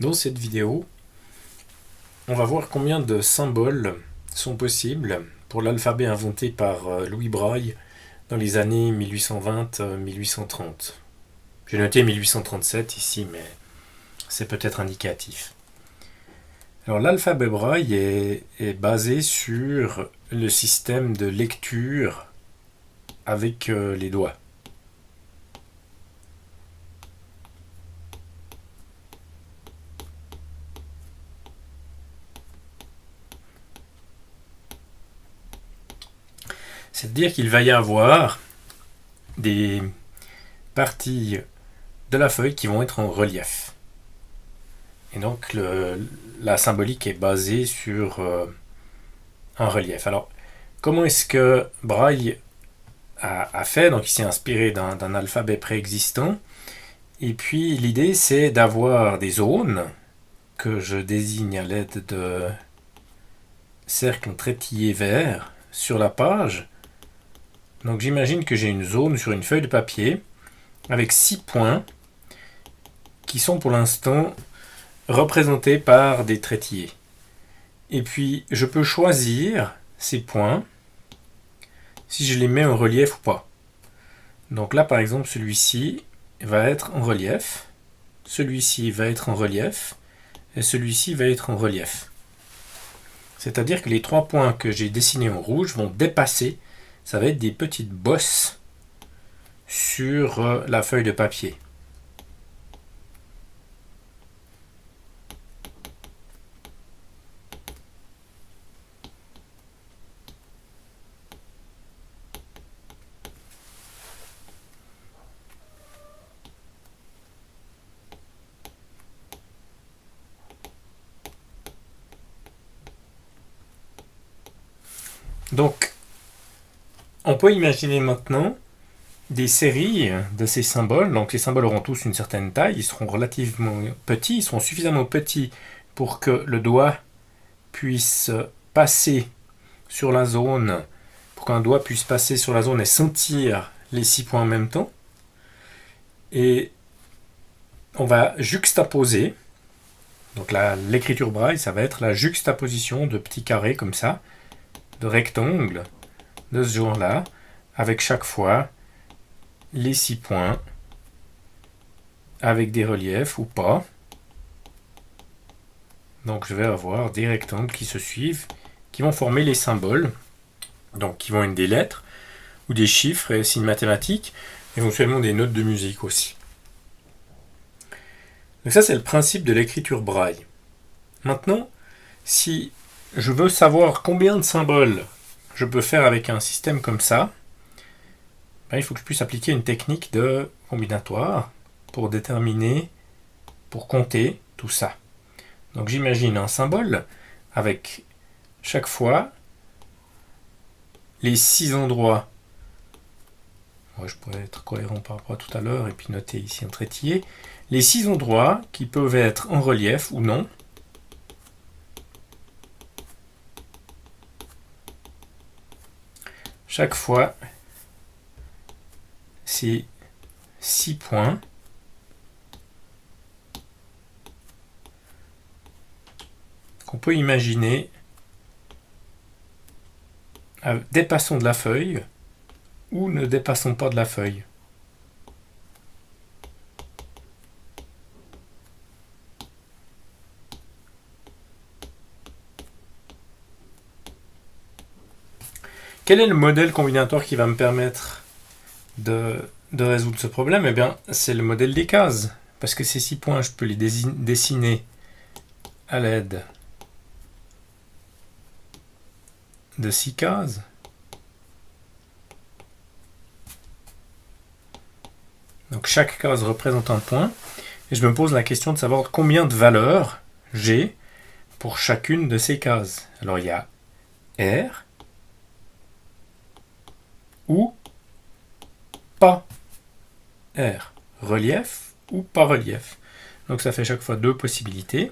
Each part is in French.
Dans cette vidéo, on va voir combien de symboles sont possibles pour l'alphabet inventé par Louis Braille dans les années 1820-1830. J'ai noté 1837 ici, mais c'est peut-être indicatif. Alors l'alphabet Braille est basé sur le système de lecture avec les doigts. C'est-à-dire qu'il va y avoir des parties de la feuille qui vont être en relief. Et donc la symbolique est basée sur un relief. Alors, comment est-ce que Braille a fait? Donc il s'est inspiré d'un alphabet préexistant. Et puis l'idée c'est d'avoir des zones que je désigne à l'aide de cercles trétillés verts sur la page. Donc j'imagine que j'ai une zone sur une feuille de papier avec 6 points qui sont pour l'instant représentés par des trétillés. Et puis je peux choisir ces points si je les mets en relief ou pas. Donc là par exemple celui-ci va être en relief, celui-ci va être en relief et celui-ci va être en relief. C'est-à-dire que les 3 points que j'ai dessinés en rouge vont dépasser. Ça va être des petites bosses sur la feuille de papier. Donc, on peut imaginer maintenant des séries de ces symboles. Donc les symboles auront tous une certaine taille, ils seront relativement petits, ils seront suffisamment petits pour que le doigt puisse passer sur la zone, pour qu'un doigt puisse passer sur la zone et sentir les 6 points en même temps. Et on va juxtaposer. Donc l'écriture Braille, ça va être la juxtaposition de petits carrés comme ça, de rectangles de ce genre-là, avec chaque fois les 6 points, avec des reliefs ou pas. Donc je vais avoir des rectangles qui se suivent, qui vont former les symboles, donc qui vont être des lettres, ou des chiffres et signes mathématiques, éventuellement des notes de musique aussi. Donc ça c'est le principe de l'écriture Braille. Maintenant, si je veux savoir combien de symboles je peux faire avec un système comme ça, il faut que je puisse appliquer une technique de combinatoire pour déterminer, pour compter tout ça. Donc j'imagine un symbole avec chaque fois les 6 endroits. Je pourrais être cohérent par rapport à tout à l'heure et puis noter ici un trétillé. Les 6 endroits qui peuvent être en relief ou non. Chaque fois, c'est 6 points qu'on peut imaginer dépassant de la feuille ou ne dépassant pas de la feuille. Quel est le modèle combinatoire qui va me permettre de résoudre ce problème? Eh bien, c'est le modèle des cases. Parce que ces 6 points, je peux les dessiner à l'aide de 6 cases. Donc chaque case représente un point. Et je me pose la question de savoir combien de valeurs j'ai pour chacune de ces cases. Alors il y a R ou pas R. Relief ou pas relief. Donc ça fait chaque fois 2 possibilités.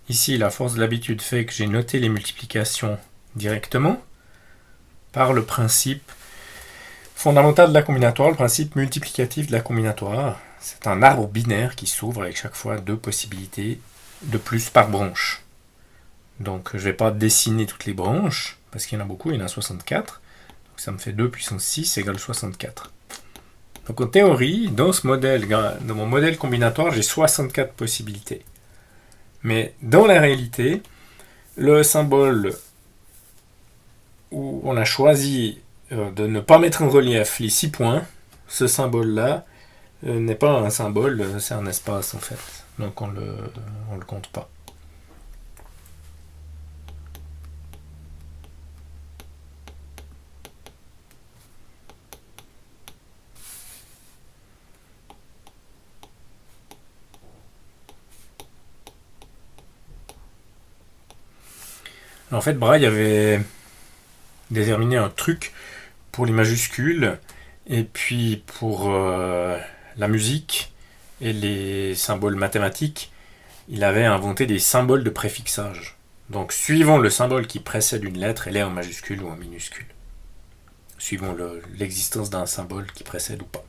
Ici, la force de l'habitude fait que j'ai noté les multiplications directement par le principe fondamental de la combinatoire, le principe multiplicatif de la combinatoire. c'est un arbre binaire qui s'ouvre avec chaque fois 2 possibilités de plus par branche. Donc je ne vais pas dessiner toutes les branches, parce qu'il y en a beaucoup, il y en a 64. Donc ça me fait 2 puissance 6 égale 64. Donc en théorie, dans mon modèle combinatoire, j'ai 64 possibilités. Mais dans la réalité, le symbole où on a choisi de ne pas mettre en relief les 6 points, ce symbole-là n'est pas un symbole, c'est un espace en fait. Donc on le compte pas. En fait, Braille avait déterminé un truc pour les majuscules et puis pour la musique et les symboles mathématiques, il avait inventé des symboles de préfixage. Donc, suivant le symbole qui précède une lettre, elle est en majuscule ou en minuscule. Suivant l'existence d'un symbole qui précède ou pas.